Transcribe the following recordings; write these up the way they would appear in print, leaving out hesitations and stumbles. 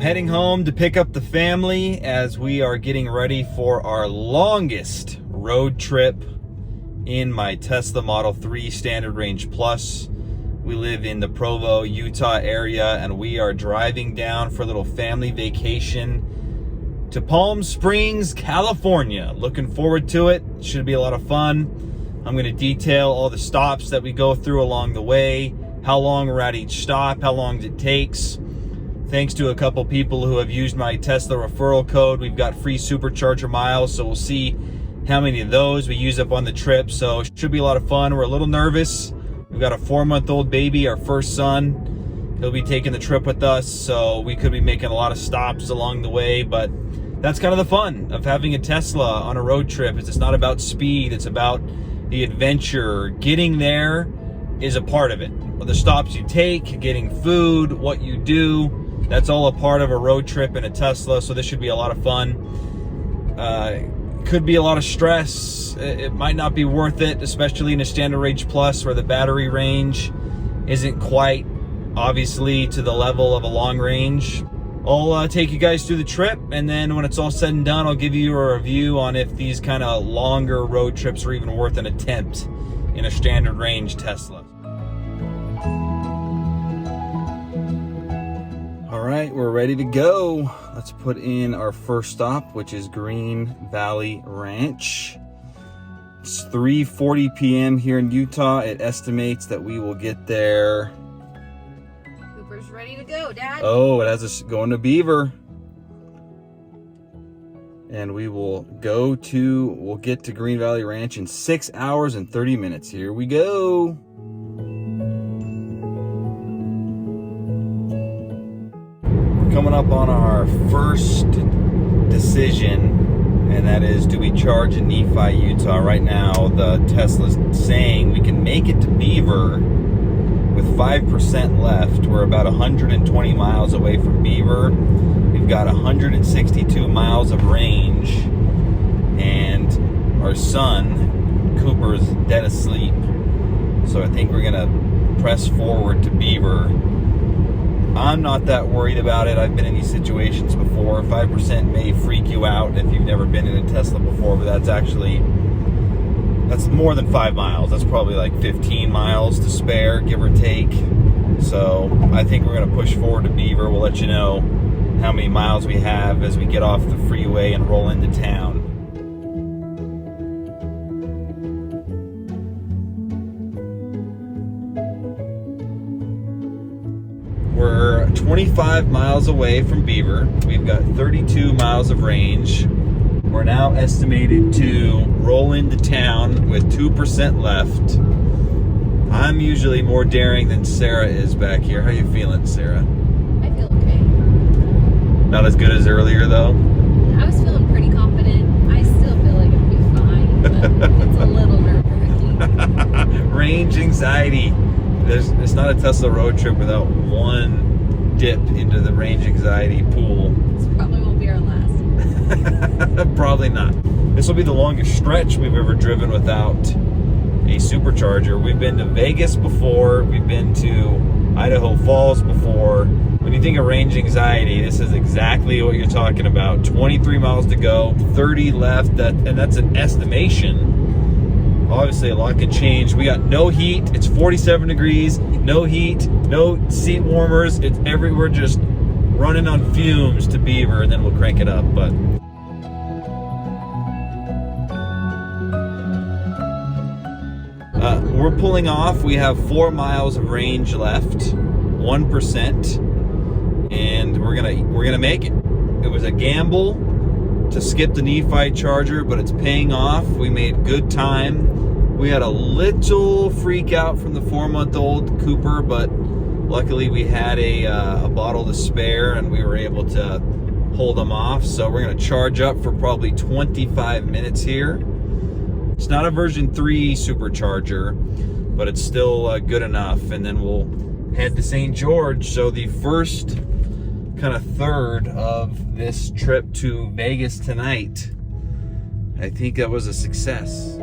Heading home to pick up the family as we are getting ready for our longest road trip in my Tesla Model 3 Standard Range Plus. We live in the Provo, Utah area, and we are driving down for a little family vacation to Palm Springs, California. Looking forward to it. Should be a lot of fun. I'm going to detail all the stops that we go through along the way, how long we're at each stop, how long it takes. Thanks to a couple people who have used my Tesla referral code, we've got free supercharger miles, so we'll see how many of those we use up on the trip. So it should be a lot of fun. We're a little nervous. We've got a 4-month-old baby, our first son. He'll be taking the trip with us, so we could be making a lot of stops along the way, but that's kind of the fun of having a Tesla on a road trip. It's not about speed, it's about the adventure. Getting there is a part of it. The stops you take, getting food, what you do, that's all a part of a road trip in a Tesla, so this should be a lot of fun. Could be a lot of stress. It might not be worth it, especially in a Standard Range Plus where the battery range isn't quite, obviously, to the level of a long range. I'll take you guys through the trip, and then when it's all said and done, I'll give you a review on if these kind of longer road trips are even worth an attempt in a Standard Range Tesla. All right, we're ready to go. Let's put in our first stop, which is Green Valley Ranch. It's 3:40 p.m. here in Utah. It estimates that we will get there. Cooper's ready to go, Dad. Oh, it has us going to Beaver. And we'll get to Green Valley Ranch in 6 hours and 30 minutes. Here we go. Coming up on our first decision, and that is, do we charge in Nephi, Utah? Right now, the Tesla's saying we can make it to Beaver with 5% left. We're about 120 miles away from Beaver. We've got 162 miles of range, and our son, Cooper's dead asleep. So I think we're gonna press forward to Beaver. I'm not that worried about it. I've been in these situations before. 5% may freak you out if you've never been in a Tesla before, but that's more than 5 miles. That's probably like 15 miles to spare, give or take. So I think we're gonna push forward to Beaver. We'll let you know how many miles we have as we get off the freeway and roll into town. We're 25 miles away from Beaver. We've got 32 miles of range. We're now estimated to roll into town with 2% left. I'm usually more daring than Sarah is back here. How you feeling, Sarah? I feel okay. Not as good as earlier, though? I was feeling pretty confident. I still feel like it'll be fine, but it's a little nerve-wracking. Range anxiety. It's not a Tesla road trip without one dip into the range anxiety pool. This probably won't be our last. Probably not. This will be the longest stretch we've ever driven without a supercharger. We've been to Vegas before. We've been to Idaho Falls before. When you think of range anxiety, this is exactly what you're talking about. 23 miles to go, 30 left, and that's an estimation. Obviously, a lot can change. We got no heat. It's 47 degrees, no heat, no seat warmers. It's everywhere, just running on fumes to Beaver, and then we'll crank it up. But we're pulling off. We have 4 miles of range left, 1%, and we're gonna make it. It was a gamble to skip the Nephi charger, but it's paying off. We made good time. We had a little freak out from the 4-month-old Cooper, but luckily we had a bottle to spare and we were able to hold them off. So we're gonna charge up for probably 25 minutes here. It's not a version 3 supercharger, but it's still good enough. And then we'll head to St. George. So the first kind of third of this trip to Vegas tonight, I think that was a success.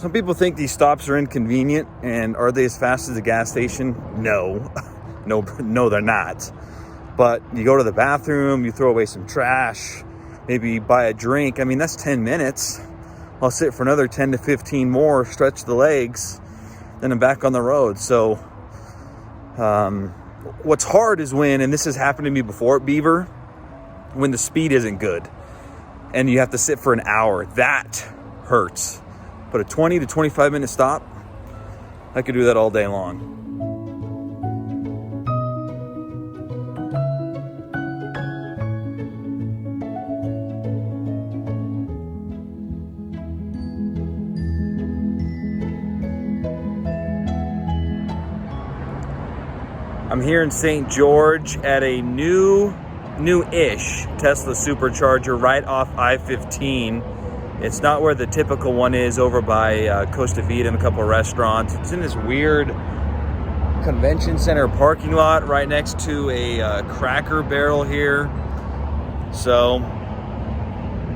Some people think these stops are inconvenient, and are they as fast as the gas station? No. No, they're not. But you go to the bathroom, you throw away some trash, maybe buy a drink. I mean, that's 10 minutes. I'll sit for another 10 to 15 more, stretch the legs, then I'm back on the road. So what's hard is when, and this has happened to me before at Beaver, when the speed isn't good and you have to sit for an hour. That hurts. But a 20 to 25 minute stop, I could do that all day long. I'm here in St. George at a new-ish Tesla supercharger right off I-15. It's not where the typical one is over by Costa Vida and a couple of restaurants. It's in this weird convention center parking lot right next to a Cracker Barrel here. So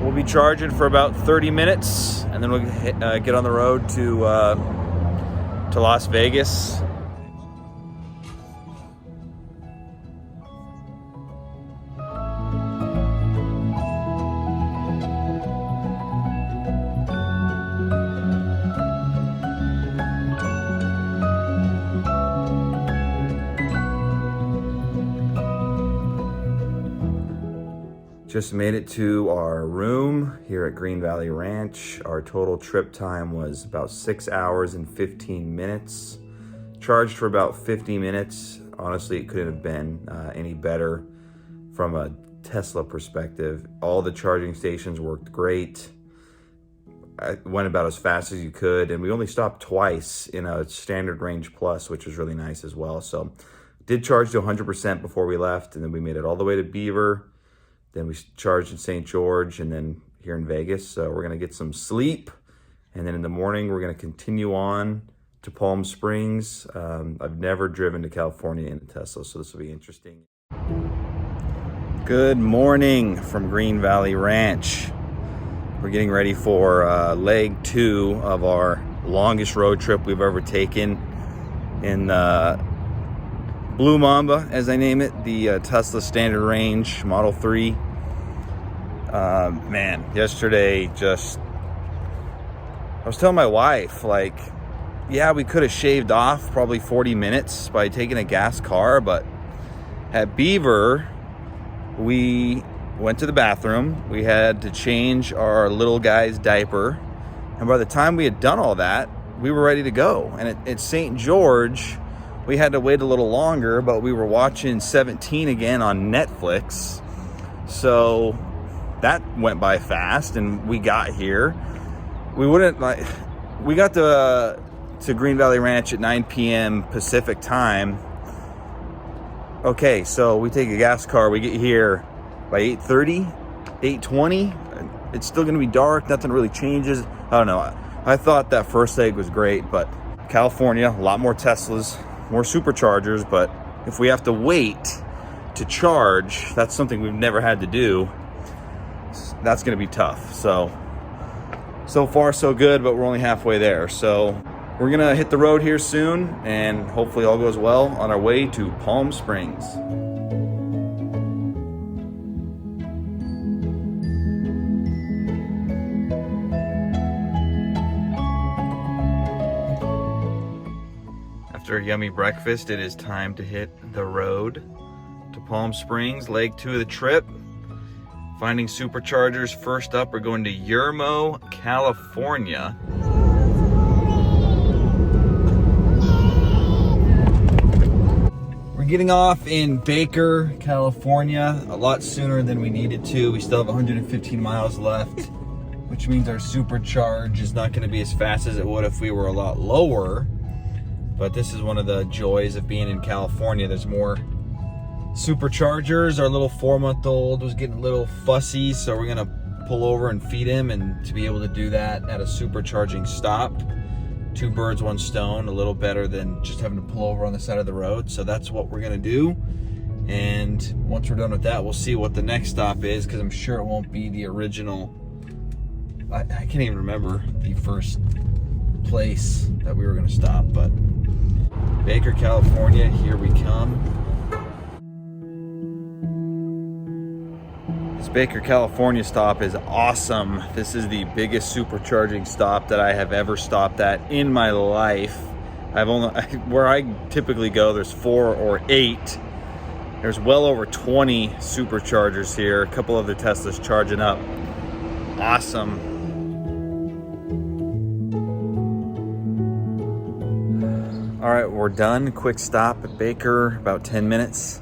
we'll be charging for about 30 minutes and then we'll get on the road to Las Vegas. Just made it to our room here at Green Valley Ranch. Our total trip time was about 6 hours and 15 minutes. Charged for about 50 minutes. Honestly, it couldn't have been any better from a Tesla perspective. All the charging stations worked great. I went about as fast as you could, and we only stopped twice in a standard range plus, which was really nice as well. So did charge to 100% before we left, and then we made it all the way to Beaver. Then we charged in St. George and then here in Vegas. So we're gonna get some sleep. And then in the morning, we're gonna continue on to Palm Springs. I've never driven to California in a Tesla, so this will be interesting. Good morning from Green Valley Ranch. We're getting ready for leg 2 of our longest road trip we've ever taken in Blue Mamba, as I name it, the Tesla Standard Range Model 3. Man, yesterday I was telling my wife, like, yeah, we could have shaved off probably 40 minutes by taking a gas car, but at Beaver, we went to the bathroom. We had to change our little guy's diaper. And by the time we had done all that, we were ready to go. And at St. George, we had to wait a little longer, but we were watching 17 again on Netflix. So that went by fast and we got here. We got to Green Valley Ranch at 9 p.m. Pacific time. Okay, so we take a gas car, we get here by 8:30, 8:20. It's still gonna be dark, nothing really changes. I don't know. I thought that first leg was great, but California, a lot more Teslas, more superchargers, but if we have to wait to charge, that's something we've never had to do. That's gonna be tough. So far so good, but we're only halfway there. So we're gonna hit the road here soon and hopefully all goes well on our way to Palm Springs. After a yummy breakfast, it is time to hit the road to Palm Springs, leg 2 of the trip. Finding superchargers. First up, we're going to Yermo, California. We're getting off in Baker, California, a lot sooner than we needed to. We still have 115 miles left, which means our supercharge is not going to be as fast as it would if we were a lot lower. But this is one of the joys of being in California. There's more superchargers. Our little 4-month-old was getting a little fussy, so we're gonna pull over and feed him, and to be able to do that at a supercharging stop, 2 birds, 1 stone, a little better than just having to pull over on the side of the road. So that's what we're gonna do. And once we're done with that, we'll see what the next stop is, because I'm sure it won't be the original. I can't even remember the first place that we were gonna stop, but Baker, California, here we come. This Baker, California stop is awesome. This is the biggest supercharging stop that I have ever stopped at in my life. Where I typically go, there's 4 or 8. There's well over 20 superchargers here. A couple of the Teslas charging up. Awesome. All right, we're done. Quick stop at Baker, about 10 minutes.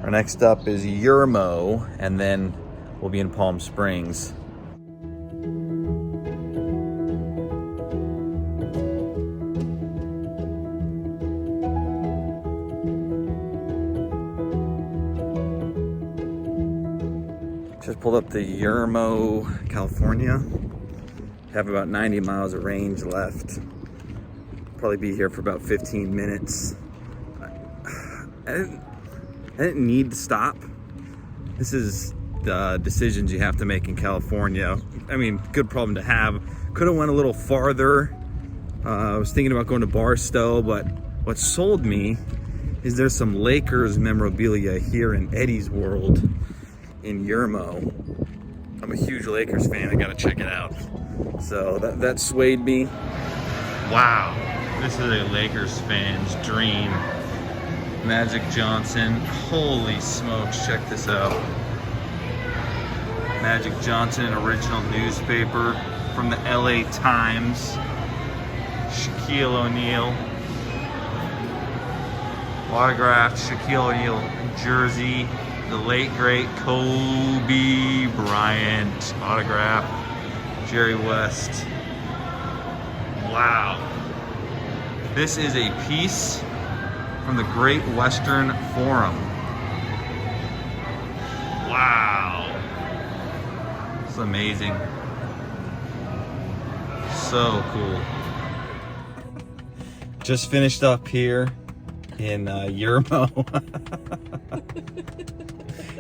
Our next up is Yermo, and then we'll be in Palm Springs. Just pulled up to Yermo, California. Have about 90 miles of range left. Probably be here for about 15 minutes. I didn't need to stop. This is the decisions you have to make in California. I mean, good problem to have. Could have went a little farther. I was thinking about going to Barstow, but what sold me is there's some Lakers memorabilia here in Eddie's World in Yermo. I'm a huge Lakers fan. I gotta check it out. So that swayed me. Wow, this is a Lakers fan's dream. Magic Johnson. Holy smokes, check this out. Magic Johnson, original newspaper from the LA Times. Shaquille O'Neal. Autographed Shaquille O'Neal jersey. The late great Kobe Bryant autograph. Jerry West. Wow. This is a piece from the Great Western Forum. Wow. This is amazing. So cool. Just finished up here in Yermo.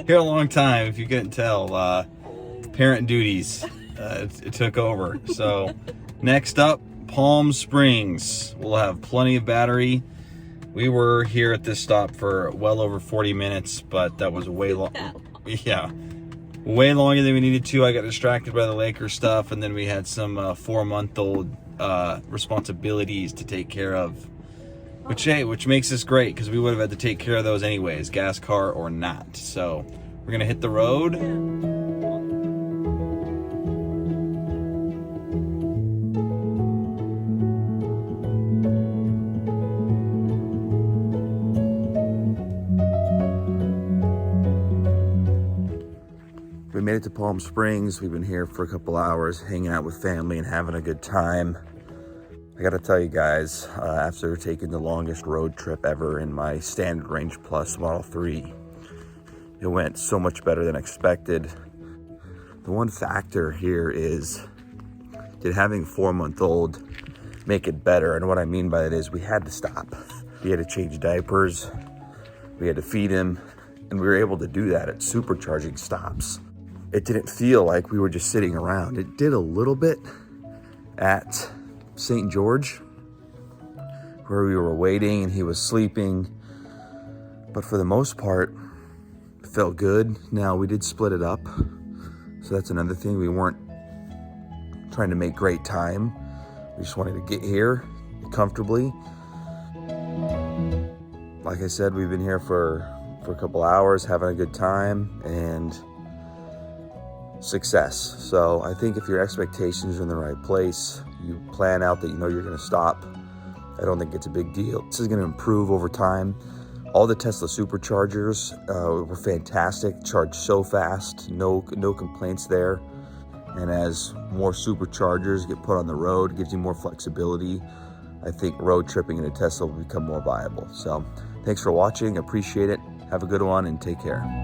Here a long time, if you couldn't tell. Parent duties it took over. So next up, Palm Springs. We'll have plenty of battery. We were here at this stop for well over 40 minutes, but that was way long. Yeah, way longer than we needed to. I got distracted by the Lakers stuff, and then we had some 4-month-old responsibilities to take care of. Which makes this great, because we would have had to take care of those anyways, gas car or not. So we're gonna hit the road. We made it to Palm Springs. We've been here for a couple hours, hanging out with family and having a good time. I gotta tell you guys, after taking the longest road trip ever in my Standard Range Plus Model 3, it went so much better than expected. The one factor here is, did having a 4-month-old make it better? And what I mean by that is we had to stop. We had to change diapers, we had to feed him, and we were able to do that at supercharging stops. It didn't feel like we were just sitting around. It did a little bit at St. George, where we were waiting and he was sleeping, but for the most part it felt good. Now we did split it up, so that's another thing. We weren't trying to make great time, we just wanted to get here comfortably. Like I said, we've been here for a couple hours having a good time and success. So I think if your expectations are in the right place, you plan out that you know you're going to stop, I don't think it's a big deal. This is going to improve over time. All the Tesla superchargers were fantastic, charged so fast, no complaints there. And as more superchargers get put on the road, it gives you more flexibility. I think road tripping in a Tesla will become more viable. So thanks for watching, appreciate it. Have a good one and take care.